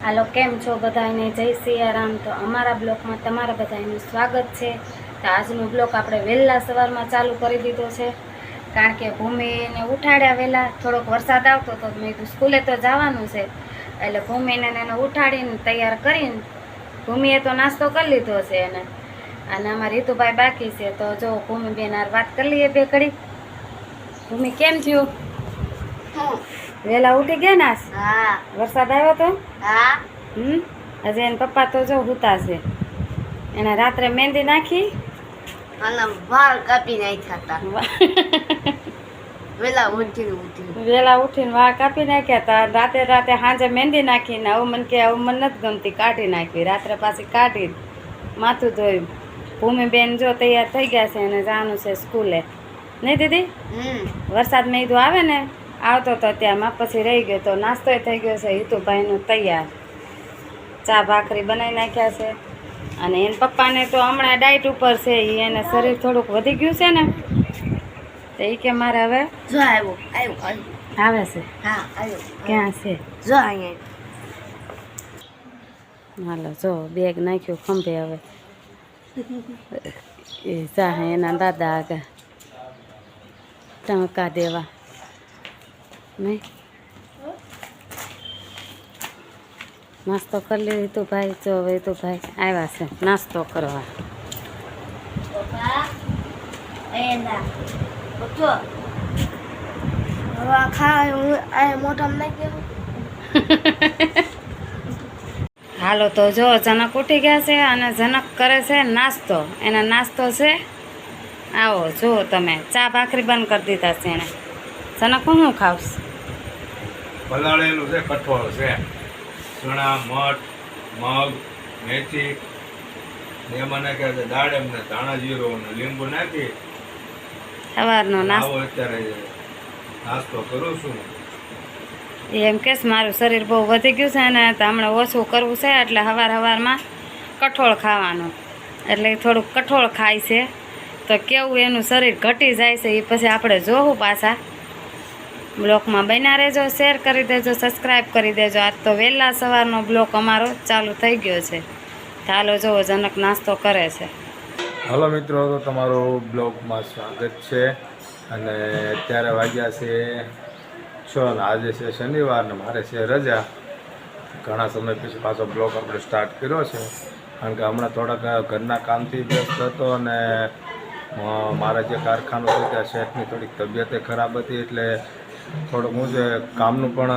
હાલો, કેમ છો બધાને? જય સિયારામ। તો અમારા બ્લોગમાં તમારા બધાનું સ્વાગત છે। તો આજનો બ્લોગ આપણે વહેલા સવારમાં ચાલુ કરી દીધો છે, કારણ કે ભૂમિને ઉઠાડ્યા વહેલા। થોડોક વરસાદ આવતો તો મેં કીધું સ્કૂલે તો જવાનું છે, એટલે ભૂમિને એને ઉઠાડીને તૈયાર કરીને ભૂમિએ તો નાસ્તો કરી લીધો છે એને, અને અમારા રીતુભાઈ બાકી છે। તો જો ભૂમિ બેન હારે વાત કરી લઈએ બે ઘડી। ભૂમિ, કેમ થયું? વેલા ઉઠી ગયા ને? હા। વરસાદ આવ્યો તો? હા। હજી એના પપ્પા તો જો હુતા છે, એને રાત્રે મહેંદી નાખી અને વાળ કાપી નાખ્યા હતા। વેલા ઉઠીને વાળ કાપી નાખ્યા હતા। રાતે સાંજે મહેંદી નાખીને આવું મને કે આવું મને નથી ગમતી, કાઢી નાખી। રાત્રે પાછી કાઢી માથું ધોયું। ભૂમિબેન જો તૈયાર થઈ ગયા છે, એને જવાનું છે સ્કૂલે, નહીં દીદી? વરસાદ મેં કીધું આવે ને, આવતો તો ત્યાંમાં પછી રહી ગયો, તો નાસ્તો થઈ ગયો છે હિતુભાઈનું તૈયાર। ચા ભાખરી બનાવી નાખ્યા છે, અને એના પપ્પાને તો હમણાં ડાયટ ઉપર છે, એને શરીર થોડુંક વધી ગયું છે ને, તો એ કે મારે હવે જો આવ્યો આવે છે। હા આવ્યો। ક્યાં છે? જો અહીંયા। હાલો, જો બેગ નાખ્યું ખંભે। હવે એ ચાહે એના દાદા આગળ ટંકા દેવા નહીં। નાસ્તો કરી લીધું તું ભાઈ? જો હવે તું ભાઈ આવ્યા છે નાસ્તો કરવા। હાલો, તો જો જનક ઉઠી ગયા છે, અને જનક કરે છે નાસ્તો। એનો નાસ્તો છે આવો, જુઓ તમે, ચા ભાખરી બંધ કરી દીધા છે એને। જનક, હું ખાવશ? પલાળેલું છે, કઠોળ છે, ચણા, મઠ, મગ, મેથી, એમાં નાખ્યા છે દાડમ ને ધાણા જીરું ને લીંબુ નાખી સવારનો નાસ્તો। અત્યારે નાસ્તો કરું છું। એમ કેસ મારું શરીર બહુ વધી ગયું છે ને, તો હમણાં ઓછું કરવું છે, એટલે સવારમાં કઠોળ ખાવાનું, એટલે થોડુંક કઠોળ ખાય છે। તો કેવું એનું શરીર ઘટી જાય છે એ પછી આપણે જોવું પાછા। બ્લોગમાં બન્યા રહેજો, શેર કરી દેજો, સબસ્ક્રાઈબ કરી દેજો। આજ તો વહેલા સવારનો બ્લોગ અમારો ચાલુ થઈ ગયો છે। ચાલો, જુઓ જનક નાસ્તો કરે છે। હલો મિત્રો, તો તમારું બ્લોગમાં સ્વાગત છે। અને અત્યારે વાગ્યા છે 6 ને આજે છે શનિવાર ને મારે છે રજા। ઘણા સમય પછી પાછો બ્લોગ આપણે સ્ટાર્ટ કર્યો છે, કારણ કે હમણાં થોડાક ઘરના કામથી વ્યસ્ત હતો, અને મારા જે કારખાનું છે ત્યાં શેઠની થોડીક તબિયત ખરાબ હતી, એટલે થોડુંક હું જે કામનું પણ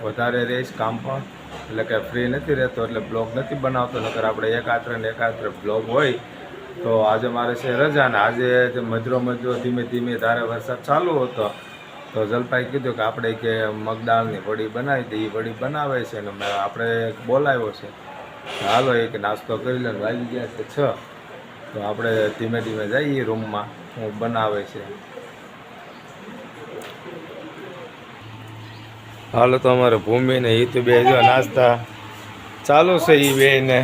વધારે રહીશ, કામ પણ, એટલે કે ફ્રી નથી રહેતો, એટલે બ્લોગ નથી બનાવતો। નકર આપણે એકાત્ર બ્લોગ હોય। તો આજે મારે છે રજા, ને આજે મધરો ધીમે ધીમે ધારે વરસાદ ચાલુ હતો, તો જલપાઈ કીધું કે આપણે કે મગદાળની વડી બનાવી દઈએ। વડી બનાવે છે ને આપણે બોલાવ્યો છે, હાલો એક નાસ્તો કરી લે। વાગી ગયા છે 6, તો આપણે ધીમે ધીમે જઈએ રૂમમાં, હું બનાવે છે। હાલો, તો અમારે ભૂમિને હિતુ બે જો નાસ્તા ચાલુ છે એ બેને,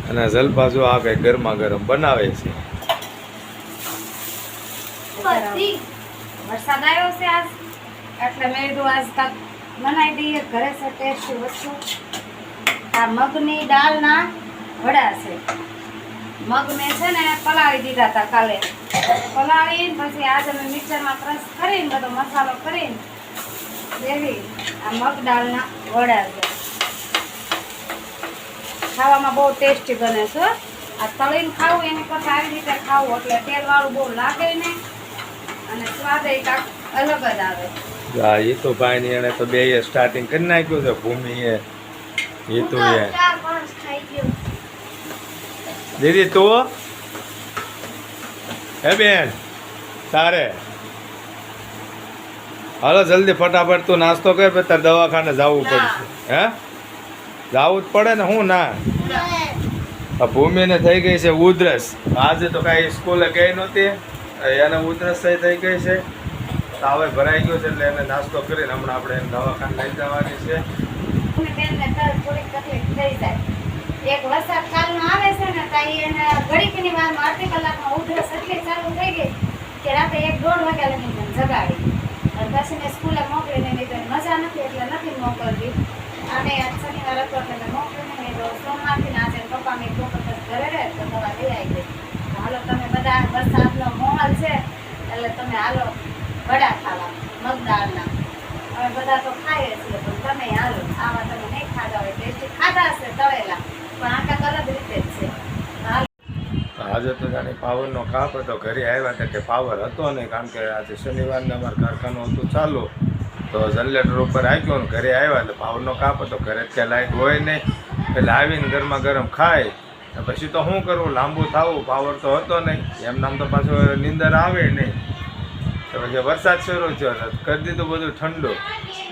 અને જલપા જો આ કંઈ ગરમા ગરમ બનાવે છે। વરસાદ આવ્યો છે આજ, એટલે મેં કીધું આજ તક બનાવી દઈએ ઘરે છે ટેસ્ટી વસ્તુ। આ મગની દાળના વડા છે। મગ મેં છે ને પલાળી દીધા હતા કાલે, પલાળીને પછી આજે મેં મિક્સરમાં ક્રશ કરીને બધો મસાલો કરીને દેવી આ મગ દાળના વડા છે। ખાવામાં બહુ ટેસ્ટી બને છે। આ તળીને ખાવું એની કરતાં આવી રીતે ખાવું, એટલે તેલવાળું બહુ લાગે ને, અને સ્વાદ કાંક અલગ જ આવે। એ તો ભાઈ ની એને તો બે સ્ટાર્ટિંગ કરી નાખ્યું છે। ભૂમિએ, હિતુએ, દીદી તું હે બેન તારે હાલો જલ્દી ફટાફટ તું નાસ્તો કર, પછી તારે દવાખાને જવું પડશે। હે જવું જ પડે ને, હું ના? ભૂમિને થઈ ગઈ છે ઉધરસ। આજે તો કાંઈ સ્કૂલે ગઈ નહોતી, એને ઉધરસ થઈ ગઈ છે, તાવે ભરાઈ ગયો છે, એટલે એને નાસ્તો કરીને હમણાં આપણે એને દવાખાને લઈ જવાની છે। થોડીક તકલીફ થઈ જાય, એક વરસાદ ચાલુ આવે છે ને, તો એને ઘડીકની વારમાં અડધી કલાકમાં ઉધરસ એટલી ચાલુ થઈ ગઈ કે રાતે 1-1.5 વાગ્યા લગી જગાડી। પછી મેં સ્કૂલે મોકલીને મજા નથી એટલે નથી મોકલતી। અમે આજ શનિવાર હતો એટલે મેં મોકલ્યું નહીં. મેં તો સોમવારથી ને આજે પપ્પા મેં એક વખત ઘરે રહે તો દવા લઈ આવી ગઈ. હાલો તમે બધા વરસાદનો માહોલ છે એટલે તમે હાલો વડા ખાવા મગદાળના. અમે બધા તો ખાઈએ છીએ પણ તમે હાલો આવા તમે નહીં ખાધા હોય ટેસ્ટી ખાધા હશે તળેલા પણ આ કાંઈક અલગ રીતે જ છે. હાલો આજે તો જાણે પાવરનો કાપ હતો. ઘરે આવ્યા હતા કે પાવર હતો નહીં, કારણ કે આજે શનિવારને અમારે કારખાનું હતું ચાલુ, તો જનરેટર ઉપર રાખ્યો ને ઘરે આવ્યા એટલે પાવરનો કાપ હતો. ઘરે ત્યાં લાઇટ હોય નહીં એટલે આવીને ગરમા ગરમ ખાય પછી તો શું કરવું, લાંબુ થવું. પાવર તો હતો નહીં, એમ નામ તો પાછું નીંદર આવે નહીં. તો પછી વરસાદ શરૂ થયો કરી દીધું બધું ઠંડુ.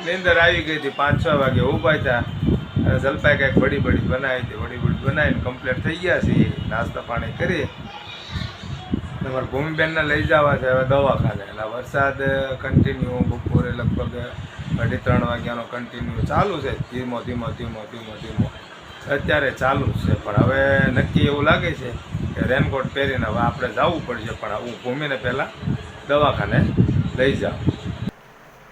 નીંદર આવી ગઈ હતી. 5-6 વાગે ઊભા થયા અને જલપાઈ કંઈક વડી બનાવી હતી. વડી બનાવીને કમ્પ્લીટ થઈ ગયા છીએ. નાસ્તા પાણી કરી તમારે ભૂમિબેનને લઈ જવા છે હવે દવાખાને. એટલે વરસાદ કન્ટિન્યુ બપોરે લગભગ 2:30 વાગ્યાનો કન્ટિન્યુ ચાલુ છે. ધીમો અત્યારે ચાલુ જ છે. પણ હવે નક્કી એવું લાગે છે કે રેનકોટ પહેરીને હવે આપણે જવું પડશે. પણ હું ભૂમિને પહેલાં દવાખાને લઈ જાઉં.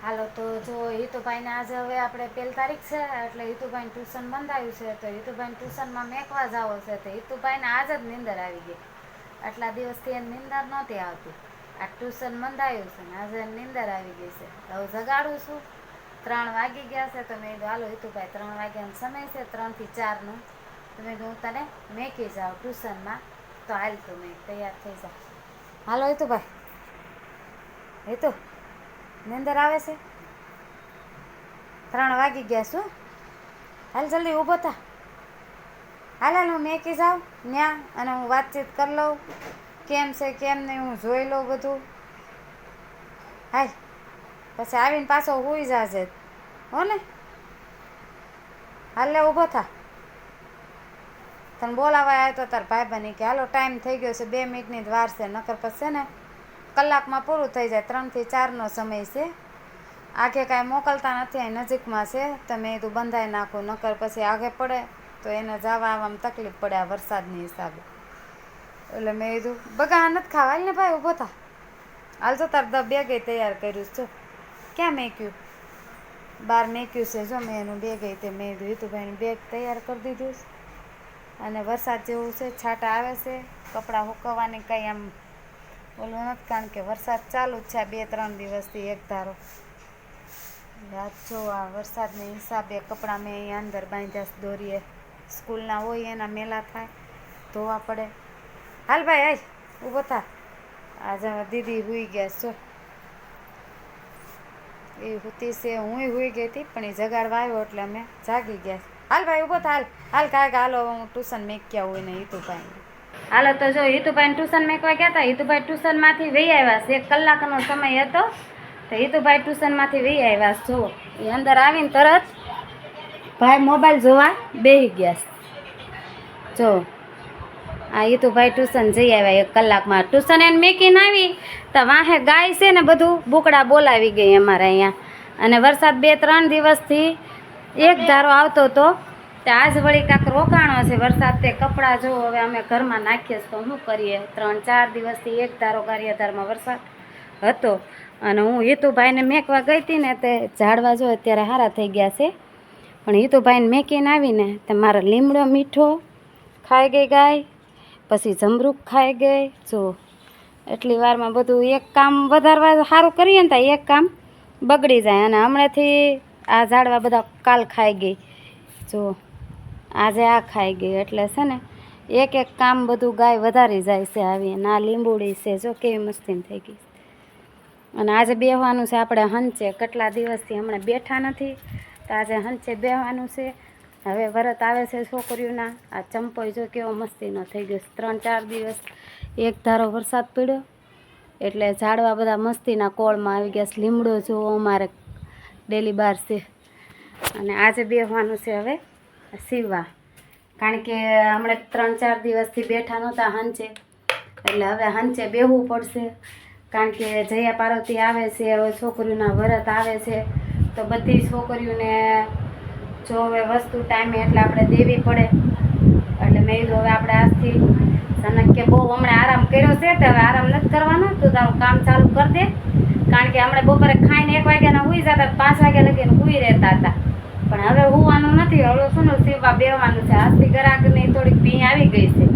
હાલો તો જો હિતુભાઈને આજે હવે આપણે 1 તારીખ છે એટલે હિતુભાઈને ટ્યુશન બંધાયું છે તો હિતુભાઈને ટ્યુશનમાં મેકવા જાવો છે તો હિતુભાઈને આજ જ નીંદર આવી ગઈ. આટલા દિવસથી એને નીંદર નહોતી આવતી. આ ટ્યુશન બંધાયું છે ને આજે નીંદર આવી ગઈ છે. હવે જગાડું છું. 3 વાગી ગયા છે તો મેં કીધું હાલો હિતુભાઈ 3 વાગ્યાનો સમય છે 3 થી 4નો. તો મેં કીધું હું તને મેકી જાઉં ટ્યુશનમાં તો હાલ તું મેં તૈયાર થઈ જાઉં. હાલો હિતુભાઈ. હિતુ નીંદર આવે છે? 3 વાગી ગયા શું? હાલ જલ્દી ઊભો થા. હાલ હું મેકી જાઉં ત્યાં અને હું વાતચીત કરી લઉં કેમ છે કેમ નહીં હું જોઈ લઉં બધું. હાય પછી આવીને પાછો સૂઈ જાજે હો ને. હાલ લે ઊભો થા. તને બોલાવા આવ્યો તો તાર ભાઈ બની કે હાલો ટાઈમ થઈ ગયો છે 2 મિનિટની જ વાર છે નકર પછી ને કલાકમાં પૂરું થઈ જાય. 3 થી 4નો સમય છે. આગે કાંઈ મોકલતા નથી અહીં નજીકમાં છે તો મેં તું બંધાઈ નાખું નકર પછી આગે પડે તો એને જવા આવવામાં તકલીફ પડે આ વરસાદની હિસાબે. એટલે મેં કીધું બગા નથી ખાવા. હાલ ને ભાઈ ઊભો થા. હાલ તો તાર બેગે તૈયાર કર્યું છે. જો ક્યાં મેક્યું? બહાર મેક્યું છે. જો મેં એનું બેગ તે મેં કીધું હિતુભાઈનું બેગ તૈયાર કરી દીધું છે. અને વરસાદ જેવું છે છાંટા આવે છે. કપડાં સુકવવાની કંઈ આમ ઓલું નથી કારણ કે વરસાદ ચાલુ જ છે 2-3 દિવસથી એક ધારો. આજ જો આ વરસાદને હિસાબે કપડાં મેં અહીંયા અંદર બાંધ્યા દોરીએ. સ્કૂલના હોય એના મેલા થાય ધોવા પડે. હાલ ભાઈ આય ઊભો થા. આજે દીદી સૂઈ ગયા છો એ સૂતી છે હુંય સૂઈ ગઈ હતી પણ એ જગાડવા આવ્યો એટલે અમે જાગી ગયા. હાલ ભાઈ ઊભો થા. હાલ કાંઈક હાલો હું ટ્યુશન મેક્યા હોય ને હિતુભાઈ. હાલો તો જો હિતુભાઈને ટ્યુશન મેકવા ગયા હતા. હિતુભાઈ ટ્યુશનમાંથી વહી આવ્યા છે. 1 કલાકનો સમય હતો તો હિતુભાઈ ટ્યુશનમાંથી વહી આવ્યા. જો એ અંદર આવીને તરત ભાઈ મોબાઈલ જોવા બેસી ગયા. જો આ હિતુભાઈ ટ્યુશન જઈ આવ્યા 1 કલાકમાં. ટ્યુશન એને મેકીને આવી તો વાહે ગાય છે ને બધું બુકડા બોલાવી ગઈ અમારે અહીંયા. અને વરસાદ 2-3 દિવસથી એક ધારો આવતો હતો તે આજ વળી કાંક રોકાણો છે વરસાદ. તે કપડાં જો હવે અમે ઘરમાં નાખીએ તો શું કરીએ. 3-4 દિવસથી એક ધારો ગારિયાધારમાં વરસાદ હતો. અને હું હિતુભાઈને મેકવા ગઈ હતી ને તે ઝાડવા જો અત્યારે સારા થઈ ગયા છે પણ હિતુભાઈને મેકીને આવીને તે મારો લીમડો મીઠો ખાઈ ગઈ ગાય. પછી જમરૂખ ખાઈ ગઈ. જો એટલી વારમાં બધું એક કામ વધારવા સારું કરીએ ને તો એક કામ બગડી જાય. અને હમણાંથી આ ઝાડવા બધા કાલ ખાઈ ગઈ. જો આજે આ ખાઈ ગઈ એટલે છે ને એક કામ બધું ગાય વધારી જાય છે. આવી અને આ લીંબુડી છે જો કેવી મસ્તી થઈ ગઈ. અને આજે બેહવાનું છે આપણે હંચે. કેટલા દિવસથી હમણાં બેઠા નથી તો આજે હંચે બેહવાનું છે. હવે વરત આવે છે છોકરીઓના. આ ચંપોય જો કેવો મસ્તીનો થઈ ગયો. 3-4 દિવસ એક ધારો વરસાદ પડ્યો એટલે ઝાડવા બધા મસ્તીના કોળમાં આવી ગયા. લીમડો જો અમારે ડેલી બાર છે. અને આજે બેહવાનું છે હવે સીવવા કારણ કે હમણાં 3-4 દિવસથી બેઠા નહોતા હંચે એટલે હવે હંચે બેહવું પડશે. કારણ કે જયા પાર્વતી આવે છે હવે છોકરીઓના વરત આવે છે તો બધી છોકરીઓને જો હવે વસ્તુ ટાઈમે એટલે આપણે દેવી પડે. એટલે મેં કીધું હવે આપણે આજથી સનક કે બહુ હમણાં આરામ કર્યો છે તો હવે આરામ નથી કરવાનો. તું તારું કામ ચાલુ કરી દે કારણ કે હમણાં બપોરે ખાઈને 1 વાગ્યાના સૂઈ જતા 5 વાગ્યા લગીને સૂઈ રહેતા હતા પણ હવે હોવાનું નથી. હવે શું ને સીવવા બેવાનું છે. આજથી ગ્રાહકની થોડીક ભી આવી ગઈ છે.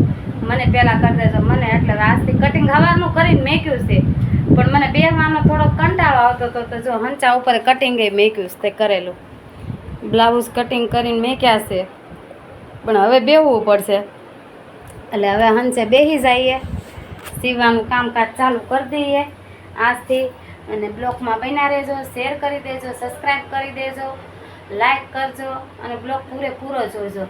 મને પહેલાં કરી દેજો મને, એટલે આજથી કટિંગ હવારનું કરીને મેક્યું છે. પણ મને બેહવાનો થોડો કંટાળો આવતો હતો, તો જો હંચા ઉપર કટિંગ મેક્યું છે તે કરેલું. બ્લાઉઝ કટિંગ કરીને મેક્યા છે, પણ હવે બેહવું પડશે. એટલે હવે હંચે બેસી જઈએ, સીવવાનું કામકાજ ચાલુ કરી દઈએ આજથી. અને બ્લોગમાં બન્યા રહેજો, શેર કરી દેજો, સબસ્ક્રાઈબ કરી દેજો, લાઈક કરજો અને બ્લોગ પૂરેપૂરો જોજો.